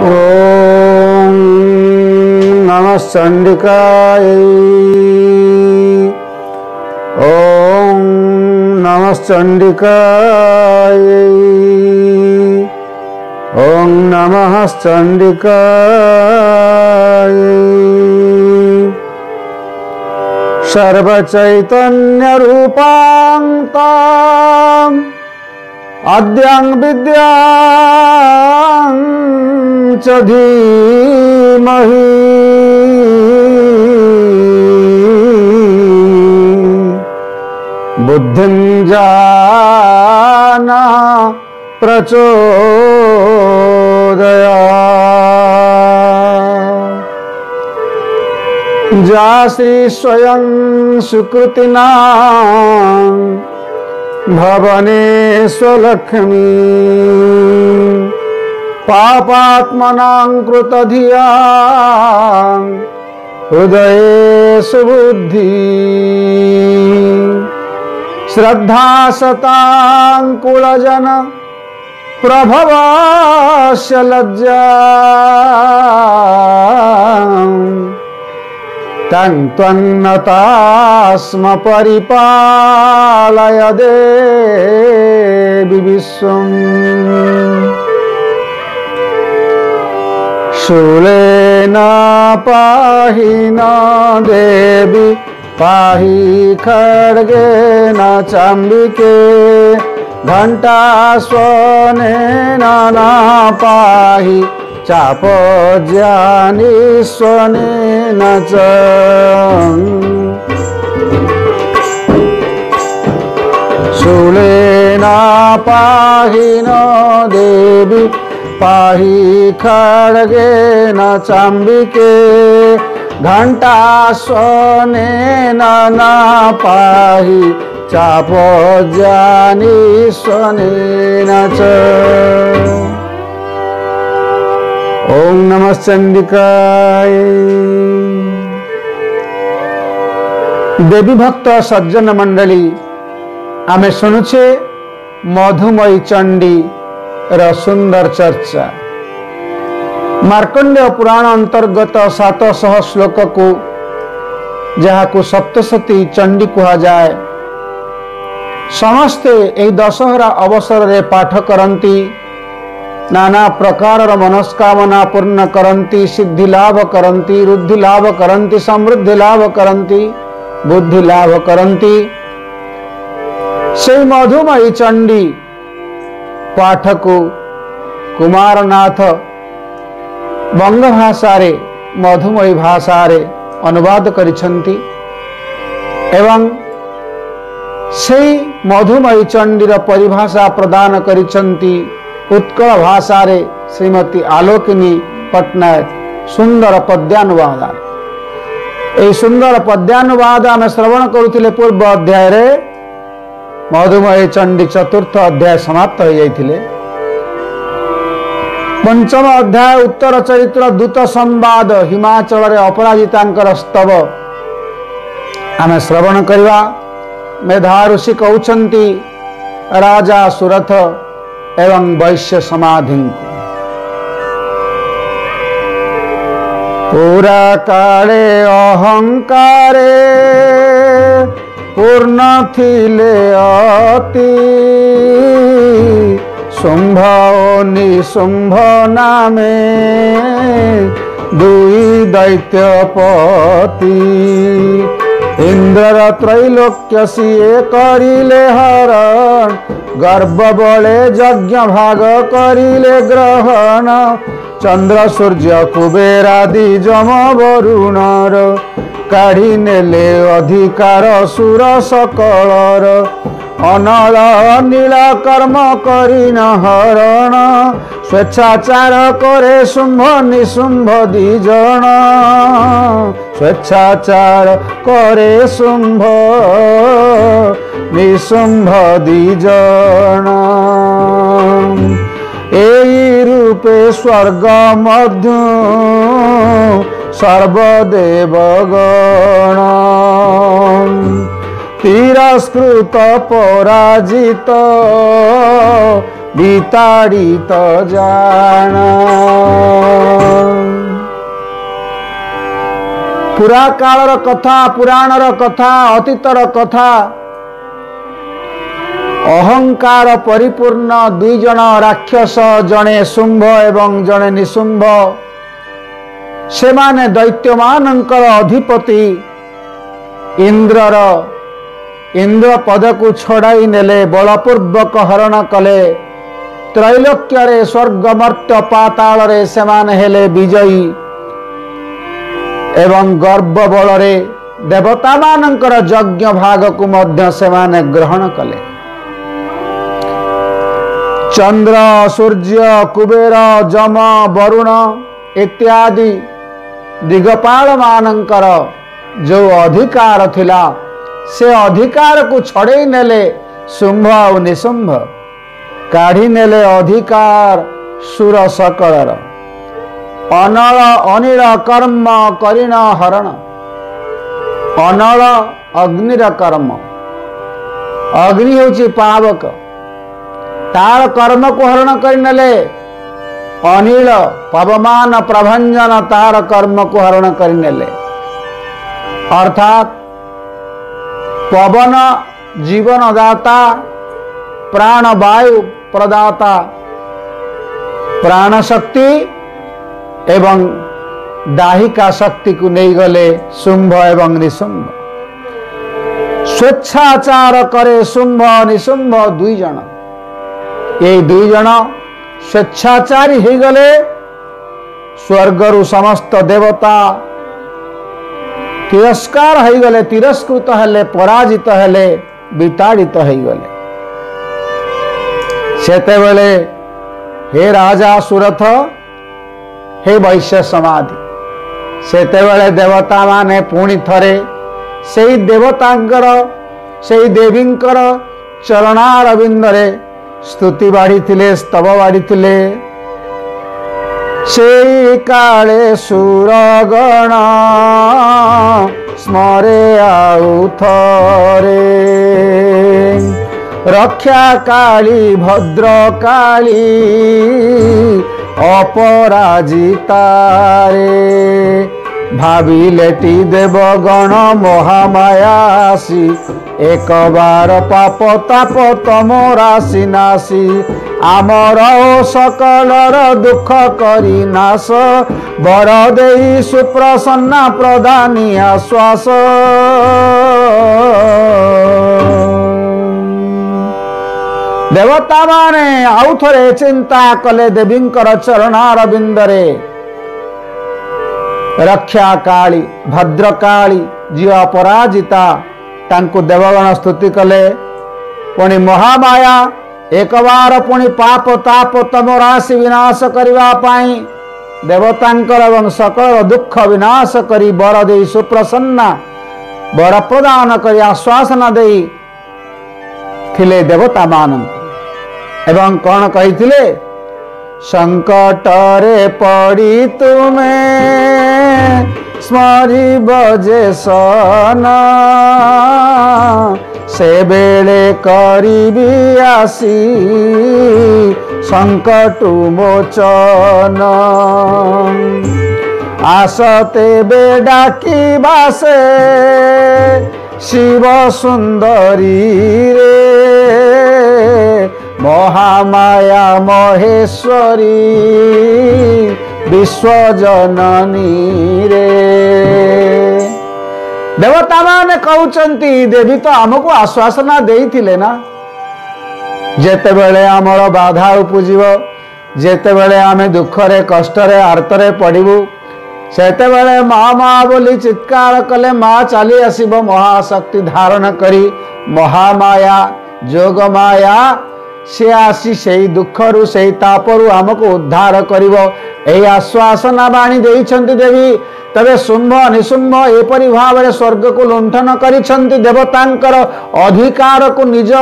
ओम नमः चंडिकाय। ओम नमः चंडिकाय। ओम नमः चंडिकाय। सर्वचैतन्य रूपां तां आद्यां विद्यां च धीमहि बुद्धिं जाना प्रचोदयात्। जा श्री स्वयं सुकृतिनां भवने स्वलक्ष्मी पापात्मनां कृतधियां हृदये सुबुद्धि श्रद्धा सतां कुलजन प्रभवस्य लज्जा तं त्वन्नतास्म परिपालय देवि विश्वम्। शूलेन पाहि न देवि पाहि खड्गेन चाम्बिके घण्टास्वनेन न पाहि चापज्ञानीस्वनेन च। शूलेन पाहि न देवि पाहि खड्गेन चाम्बिके घण्टास्वनेन न पाहि चापज्ञानीस्वनेन च। ओम नमः चंडिकाय। देवी भक्त सज्जन मंडली आमे शुणुचे मधुमयी चंडी र सुंदर चर्चा। मार्कंडेय पुराण अंतर्गत 700 श्लोक को जहां सप्तशती चंडी कहा जाए समस्ते एही दशहरा अवसर रे पाठ करती नाना प्रकार मनस्कामना पूर्ण करती सिद्धि लाभ करती रुद्धि लाभ करती समृद्धि लाभ करती बुद्धि लाभ करती। से मधुमयी चंडी पाठ को कुमारनाथ बंग भाषा रे मधुमयी भाषा रे अनुवाद करिसंती एवं से मधुमयी चंडीर परिभाषा प्रदान करिसंती उत्कल भाषा रे श्रीमती आलोकिनी पट्टनायक सुंदर पद्यानुवाद। ए सुंदर पद्यानुवाद आम श्रवण करुथिले पूर्व अध्याय रे मधुमयी चंडी चतुर्थ अध्याय समाप्त हो जाइथिले। पंचम अध्याय उत्तर चरित्र दूत संवाद हिमाचल रे अपराजितांकर स्तव आम श्रवण करवा। मेधा ऋषि कहउछंती राजा सुरथ एवं वैश्य समाधि पूरा काले अहंकारे पूर्ण थिले अति शुंभ ओ निशुंभ नामे दुई दैत्यपति इंद्र त्रैलोक्य सिए करिले हरण गर्भ बले यज्ञ भाग करिले ग्रहण चंद्र सूर्य कुबेरादि जम वरुणर काढ़ी नेले अधिकार सुर सकलर अनल नीला कर्म करिन हरण स्वेच्छाचार करे शुंभ निशुंभ दिजण स्वेच्छाचार करे शुंभ निशुंभ दिजण एई रूपे स्वर्ग मध्य सर्वदेवगण तिरस्कृत पराजित विताड़ित जान पुरा कालर कथा, पुराणर कथा, अतीतर कथा, अहंकार परिपूर्ण दुई जन राक्षस, जड़े शुंभ एवं जड़े निशुंभ, से माने दैत्य मानकर अधिपति इंद्र पद को छड़ाई नेले, बलपूर्वक हरण कले। त्रैलोक्य स्वर्ग मर्त्य पाताल रे सेमाने हेले विजयी एवं गर्व बल रे देवता मानकर यज्ञ भाग को मध्य सेमाने ग्रहण कले। चंद्र, सूर्य, कुबेर, जम, वरुण इत्यादि दिगपाल मानकर जो अधिकार थिला, से अधिकार को छड़े नेले शुंभ और निशुंभ, काढ़ी नेले अधिकार सुर सकलर। अनल अनिल कर्म करिण हरण, अनल अग्निर कर्म, अग्नि होची पावक, तार कर्म को हरण कर नेले। अनिल पवमान प्रभंजन, तार कर्म को हरण कर नेले। अर्थात पवन जीवन दाता, प्राण वायु प्रदाता, प्राण शक्ति एवं दाहिका शक्ति को नहीं गले शुंभ एवं निशुंभ। स्वेच्छाचार करे शुंभ निशुंभ दुई जन, ये दुई जन स्वेच्छाचारी हो गले। स्वर्गरु समस्त देवता तिरस्कार हो गले, तिरस्कृत हेले, पराजित हेले, विताड़ित हो गले। सेतेबेले हे राजा सुरथ, हे वैश्य समाधि, सेतेबेले देवता माने पुणी थरे सेई देवतांकर, सेई देवींकर चरणारविंदरे स्तुति बाढ़ी, स्तव बाढ़ी। से काले सुरगण स्मरे आउ थरे, रक्षा काली भद्र काली अपराजिता रे। भाविलेटी देवगण महामायासी, एक बार पाप ताप तम राशि नासी। आमर सकलर दुख करी नाश, बर देई सुप्रसन्ना प्रदानी आश्वास। देवता माने आउ थरे चिंता कले देवींकर चरणारविंदरे। रक्षा काली भद्र काली जी अपराजिता, तांको देवगण स्तुति कले। पुणी महामाया एक बार पुणी पाप ताप तम राशि विनाश करने पाई देवतांकर एवं सकल दुख विनाश करी बर दे सुप्रसन्ना वर प्रदान करी आश्वासन दे थिले देवता मान। एवं कौन कही संकट रे पड़ी तुमे स्मरी बजे सना, से बेले करीबी आसी संकट मोचन। आसते बेडा की बासे शिव सुंदरी रे, महामाया महेश्वरी विश्वजननी रे। देवता माने कहउचंती देवी तो आमको आश्वासना देइथिले ना, जेते बेले आमर बाधा उपजिव, जेते बेले आमे दुख रे कष्ट रे आर्त रे पड़िबु, सेते बेले माँ माँ बोली चित्कार कले माँ चली आसीबो महाशक्ति धारण करी। महामाया जोग माया से आसी से दुखरु से तापरु आमको उद्धार करिवो, एई आश्वासना बाणी देइछंती देवी। तबे शुंभ निशुंभ एपरि भाव स्वर्ग को लुंठन करिछंती, देवतांकर अधिकार को निज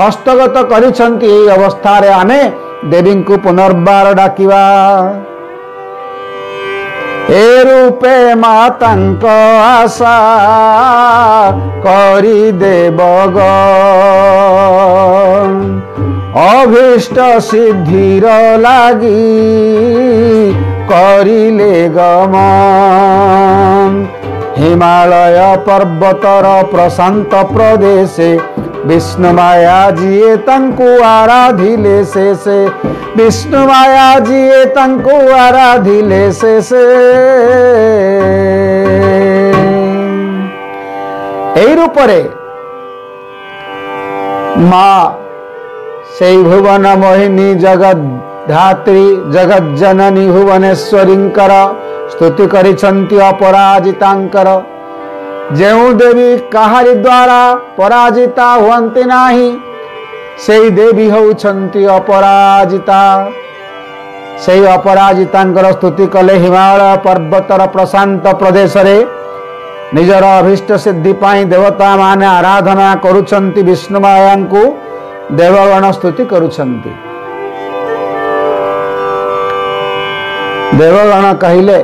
हस्तगत करिछंती। एई अवस्था रे आमे देवी को पुनर्बार डाकिवा। ए रूपे मातांक आशा करी देवगण, अभीष्ट सिद्धिर लागी करिले गमन। हिमालय पर्वतर प्रशांत प्रदेशे विष्णु माया जीए तंकु आराधिले से विष्णु माया जीए तंकु आराधिले से एई रूपरे माँ से भुवन मोहिनी जगत धात्री जगत जननी भुवनेश्वरींकर स्तुति करिछंती अपराजितांकर जेउ देवी काहारी द्वारा पराजिता हुअंती नाही सेई देवी होउछंती अपराजिता सेई अपराजितांकर स्तुति कले हिमालय पर्वतर प्रशांत प्रदेश रे निजर अभिष्ट सिद्धि पाई देवता माने आराधना करुछंती विष्णु मायांकु देवगण स्तुति करुछंती देवगण कहिले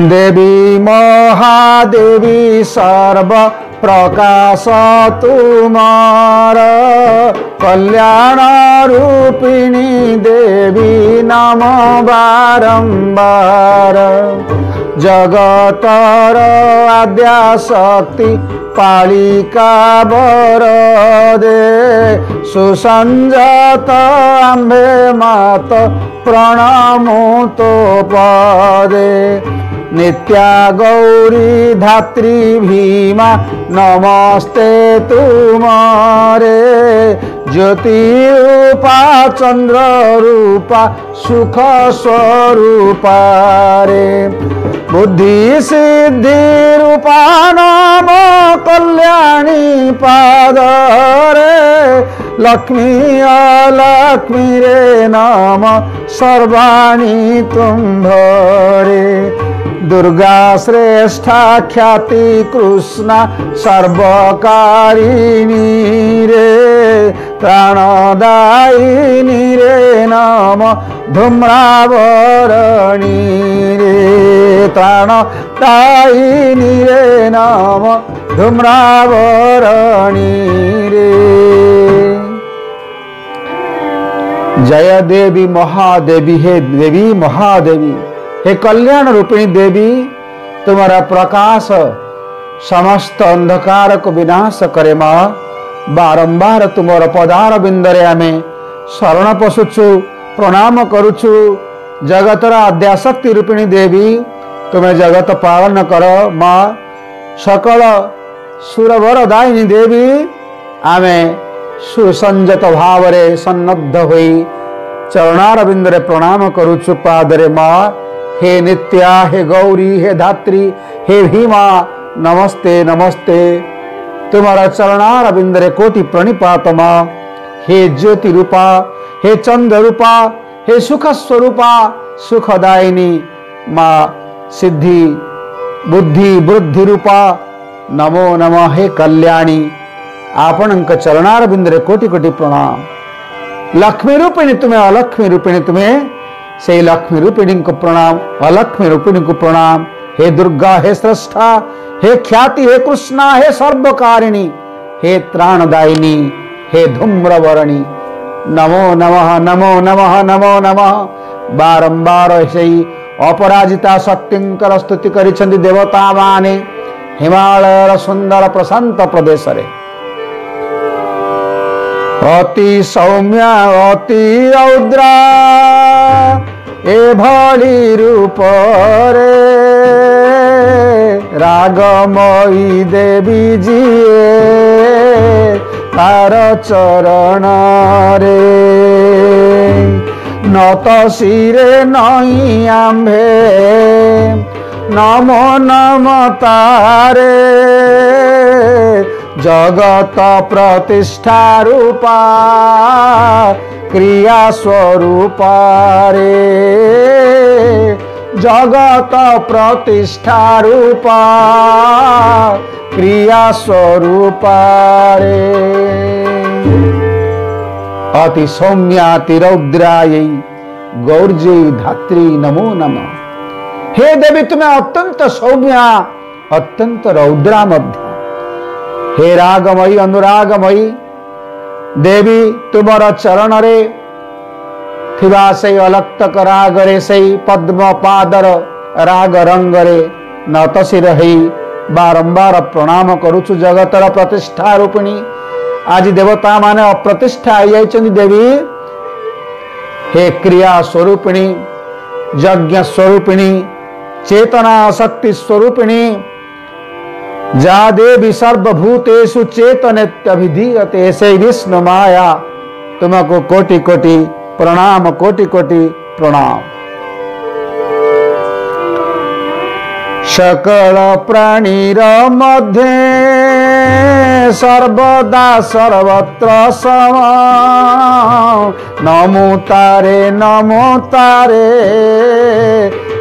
देवी महादेवी सर्व प्रकाश तुमार कल्याण रूपिणी देवी नाम बारंबार जगतर आद्या शक्ति पालिका बरदे सुसंजत आंबे मात प्रणामो तो पदे नित्या गौरी धात्री भीमा नमस्ते तुमारे ज्योति रूपा चंद्र रूपा सुख स्वरूपा रे बुद्धि सिद्धि रूपा नाम कल्याणी पादरे लक्ष्मी अलक्ष्मी रे नाम सर्वाणी तुम्भरे दुर्गा श्रेष्ठा ख्याति कृष्णा सर्वकारिणी रे प्राणदायिनी रे नाम धूम्रावरणी रे प्राणदायिनी रे नाम धूम्रावरणी रे जय देवी महादेवी हे देवी महादेवी हे कल्याण रूपिणी देवी तुम्हारा प्रकाश समस्त अंधकार को विनाश करे माँ बारंबार तुमर पदार बिंदरे आमे शरण पशुचु प्रणाम करुचु जगतर आद्याशक्ति रूपिणी देवी तुम्हें जगत पालन कर माँ सकल सुरवर दायिनी देवी आमे सुसंजत भावरे सन्नद्ध होई चरणार बिंदरे प्रणाम करुचु पादरे माँ हे नित्या हे गौरी हे धात्री हे भीमा नमस्ते नमस्ते तुम्हारा चरणार बिंदरे कोटि प्रणिपात माँ हे ज्योति रूपा हे चंद्र रूपा हे सुख स्वरूपा सुखदायिनी माँ सिद्धि बुद्धि वृद्धि रूपा नमो नमः हे कल्याणी आपणक चरणार बिंदरे कोटि कोटि प्रणाम लक्ष्मी रूपिणी तुम्हें अलक्ष्मी रूपिणी तुम्हें से लक्ष्मी रूपिणी को प्रणाम अलक्ष्मी रूपिणी को प्रणाम हे दुर्गा हे श्रेष्ठा हे ख्याति हे कृष्णा हे सर्वकारिणी हे त्राणदायिनी हे धूम्रवर्णी नमो नमः नमो नमः नमो नमः बारंबार से अपराजिता शक्तिंकर स्तुति करिछन्ति देवता माने हिमालय सुंदर प्रशांत प्रदेश रे अति सौम्या अति रौद्रा एभली रूप रे रागमयी देवी जीए तार चरण रे नत शिरे नई आंभे नमो नम तारे जगत प्रतिष्ठा रूपा क्रिया स्वरूपा रे जगत प्रतिष्ठा रूपा क्रिया स्वरूपा रे अति सौम्याति रौद्रायै गौर्जै धात्री नमो नमः। हे देवी तुम्हें अत्यंत सौम्या अत्यंत रौद्रा मध्य हे रागमयी अनुरागमयी देवी तुमर चरण रे थिबा से अलक्तक राग रे से पद्म पादर राग रंग रे नत शिर ही बारंबार प्रणाम करुचु जगतर प्रतिष्ठा रूपिणी। आज देवता माने अप्रतिष्ठा आई जाइछन्ति देवी। हे क्रिया स्वरूपिणी, यज्ञ स्वरूपिणी, चेतना शक्ति स्वरूपिणी, जा देवी सर्वभूतेषु चेतनेत्यभिधीयते, से विष्णु माया तुमको कोटि कोटि प्रणाम, कोटि कोटि प्रणाम। सकल प्राणीर मध्ये सर्वदा सर्वत्र सम, नमो तारे नमो तारे,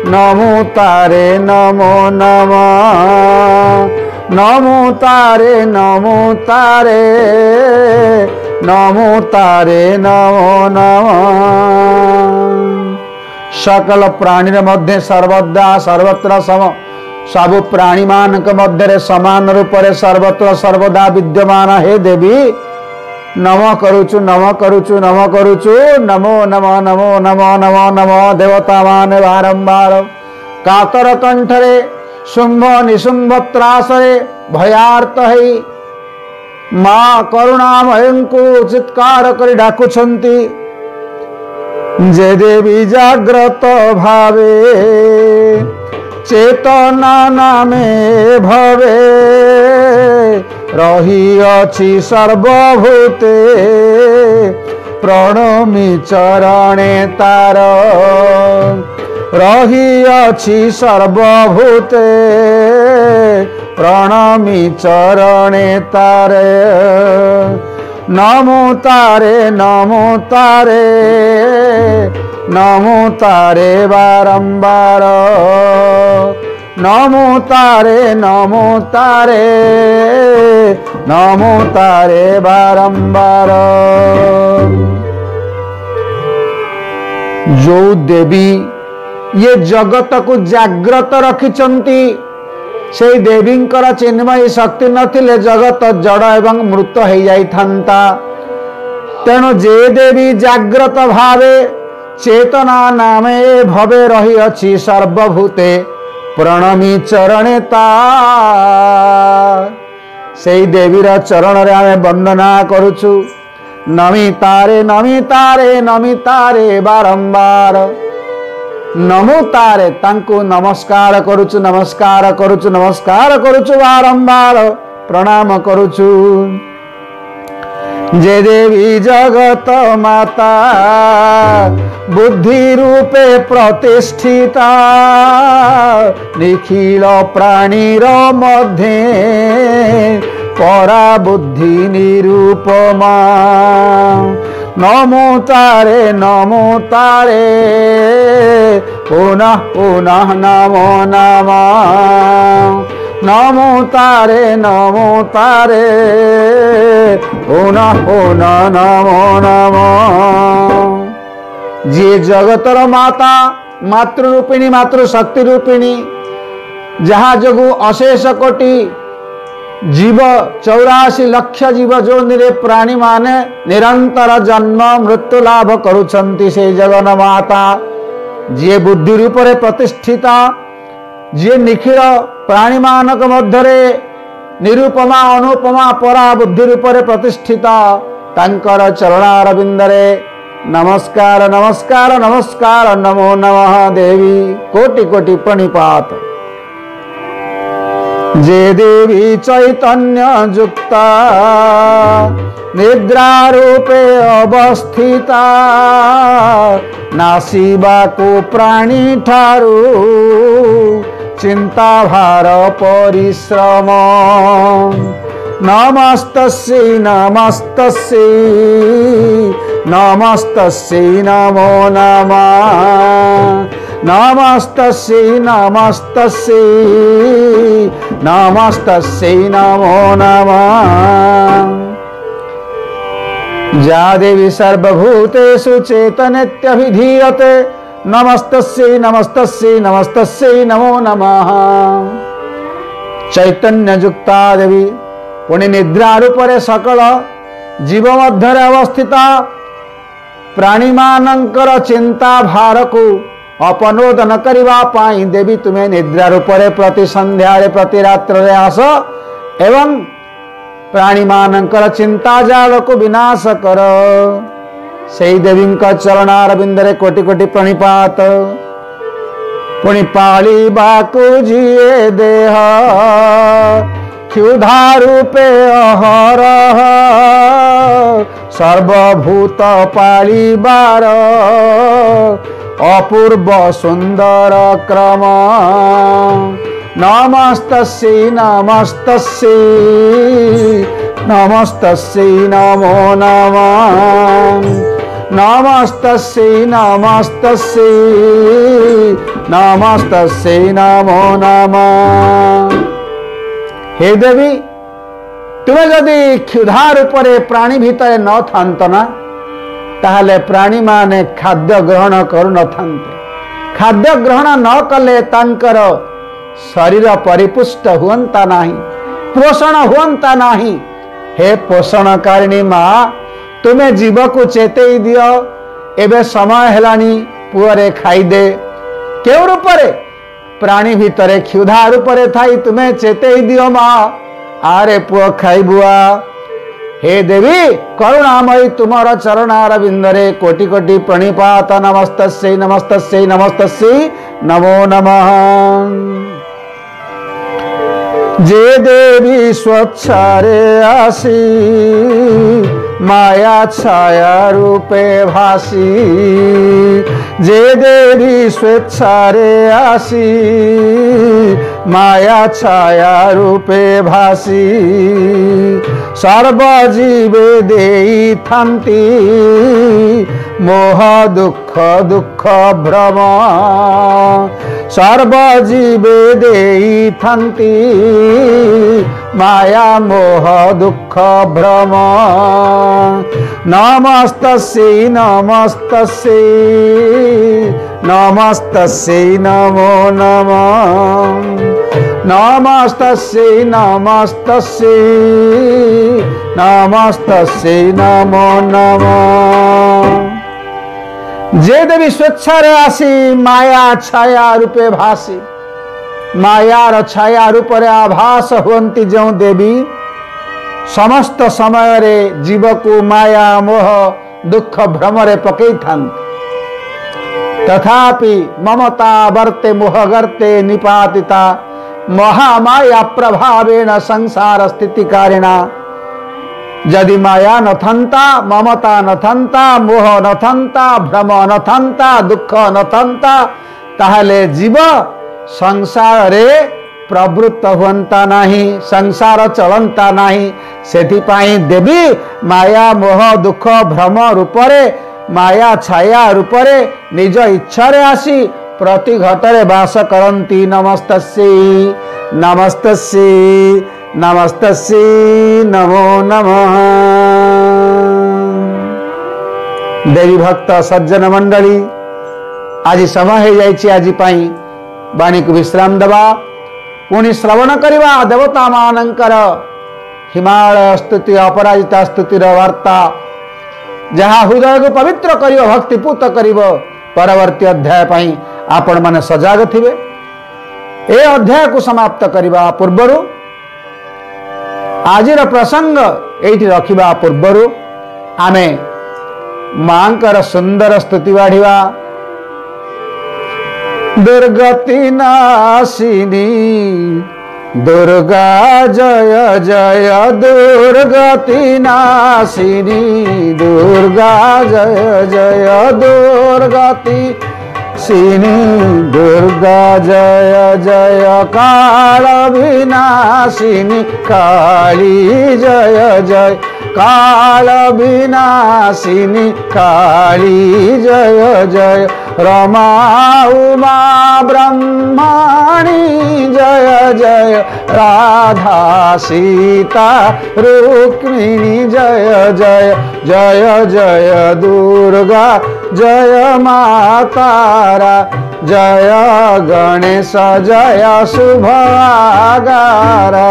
नमो तारे नमो नमः, नमो तारे नमो तारे, नमो तारे नमो नमः। सकल प्राणी मध्य सर्वदा सर्वत्र सम, सबु प्राणी मानक मध्य समान रूप से सर्वत्र सर्वदा विद्यमान हे देवी नम करुचु नम करुचु नम करुचु, नमो नमो नमो नमो नमो नमो। देवता मान बारंबार कातर कंठरे शुंभ निशुंभ त्रासरे भयार्त है मां करुणामय को चित्कार कर डाकुछंती। जे देवी जाग्रत भावे चेतना नामे भवे, रही अछि सर्वभूते प्रणमी चरणे तार, रही अछि सर्वभूते प्रणमी चरणे तारे। नमो तारे नमो तारे, नमो तारे बारंबार, नमो तारे नमो तारे, नमो तारे बारंबार। जो देवी ये जगत को जाग्रत रखिचंती, से देवींकर चिन्मयी शक्ति नथिले जगत जड़ एवं मृत हो जाइथांता। तेणु जे देवी जाग्रत भावे चेतना नामे भवे, रही अछि सर्वभूते प्रणमी चरणे तार, से देवीर चरण रे आमे वंदना करुछु। नमी तारे नमी तारे नमी तारे बारंबार, नमो तारे तांको नमस्कार करुछु नमस्कार करुछु नमस्कार करुछु बारंबार प्रणाम करुछु। जे देवी जगत माता बुद्धि रूपे प्रतिष्ठिता, निखिल प्राणीर मध्ये परा बुद्धि निरूपमा। नमो तारे नमो तारे, पुनः पुनः नमो नमः, नमो तारे नमो तारे, पुनः पुनः नमो नमः। जे जगतर माता मातृरूपिणी मातृशक्ति रूपिणी, जहाँ जगु अशेष कोटि जीव 84 लक्ष जीव जोनि प्राणी माने निरंतर जन्म मृत्यु लाभ करुछंती, से जगन माता जे बुद्धि रूप रे प्रतिष्ठिता, जे निखिल प्राणी मानक मध्यरे निरूपमा अनुपमा परा बुद्धि रूप रे प्रतिष्ठिता, तांकर चरणारविंदरे नमस्कार नमस्कार नमस्कार नमो नमः। देवी कोटि कोटि प्रणिपात। जे देवी चैतन्य युक्ता निद्रा रूपे अवस्थिता, नासिबा को प्राणी ठारू चिंता भार परिश्रम। नमस्तस्यै नमस्तस्यै नमस्तस्यै नमो नमः, नमस्तस्यै नमस्तस्यै नमस्तस्यै नमो नमः। जा देवी सर्वभूतेषु चेतनेत्यभिधीयते, नमस्तस्यै नमस्तस्यै नमस्तस्यै नमो नमः। चैतन्य युक्ता देवी पुणी निद्रा रूपरे सकल जीव मध्य अवस्थिता, प्राणी मानकर चिंता भार को अपनोदन करबा पाई देवी तुम्हें निद्रा रूप प्रति संध्या प्रति रात्र आस एवं प्राणी मानकर चिंता जाल को विनाश कर। से देवी चरणारविंदे कोटि कोटि प्रणिपात। पुणी पाली बाकु जिए देह क्षुधा रूपे अहरह सर्वभूत पालिबार अपूर्व सुंदर क्रम। नमस्तस्यै नमस्तस्यै नमस्तस्यै नमो नमः। नमस्तस्यै नमस्तस्यै नमस्तस्यै नमो नमः। हे देवी तुम जदि क्षुधा रूप प्राणी भितर न थांत ना ताहले प्राणी माने खाद्य ग्रहण करू न थांते। खाद्य ग्रहण न कले तांकर शरीर परिपुष्ट हुअंता नाही, पोषण हुअंता नाही। हे पोषणकारिणी माँ तुम्हें जीव को चेतई दियो एबे समय हेलानी पुअरे खाइदे। केउ रूपरे प्राणी भितरे क्षुधा रूपरे थाई तुम्हें चेतई दियो माँ आरे पुओ खाइबुआ। हे देवी करुणामयी तुमर चरणार बिंदरे कोटि कोटि प्रणिपात। नमस्तस्यै नमस्तस्यै नमस्तस्यै नमो नमः। जे देवी स्वच्छारे आसी माया छाया रूपे भासी। जे देवी स्वेच्छारे आसी माया छाया रूपे भासी सर्वजीवे देई थांती मोह दुख दुख भ्रम। सर्वजीवे देई थांती माया मोह दुख भ्रम। नमस्तस्यै नमस्तस्यै नमस्तस्यै नमो नमः। नमस्तस्यै नमस्तस्यै नमस्तस्यै नमो नमः। जे देवी स्वेच्छारे आसी माया छाया रूपे भासी। मायार छाया रूपरे आभास हुअंती जो देवी समस्त समय रे जीव को माया मोह दुख भ्रमरे पकई थांती। तथापि ममता वर्ते मोह गर्ते निपातिता महामाया प्रभावेण संसार स्थिति कारिणा। यदि माया न थंता ममता न थंता मोह न थंता भ्रम न थंता दुख न थंता ताहले जीव संसार रे प्रवृत्त हुअंता नाही, संसार चलंता नाही। सेथिपाई देवी माया मोह दुख भ्रम रूपरे माया छाया रूपरे निज इच्छा रे आसी प्रति घटरे वास करंती। नमस्तस्यै नमस्तस्यै नमस्तस्यै नमो नमः। देवी भक्त सज्जन मंडली आज समय हो जाइए। आज पाई वाणी को विश्राम दबा पुणी श्रवण करवा देवता मानकर हिमालय स्तुति अपराजिता स्तुतिर वार्ता जहाँ हृदय को पवित्र करिव भक्तिपूत करिव। परवर्ती अध्याय पाई आपण माने सजाग थिबे। ए अध्याय को समाप्त करवा पूर्वर आजिर प्रसंग एठी रखिबा पूर्वर आमे मांकर सुंदर स्तुति बाढ़िवा। दुर्गति नाशिनी दुर्गा जय जय दुर्गति नाशिनी दुर्गा जय जय दुर्गति सिनी दुर्गा जय जय काल विनाशिनी काली जय जय काल विनाशिनी काली जय जय रमा उमा ब्रह्मणी जय जय राधा सीता रुक्मिणी जय जय जय जय दुर्गा जय मातारा जय गणेश जय शुभ आगारा।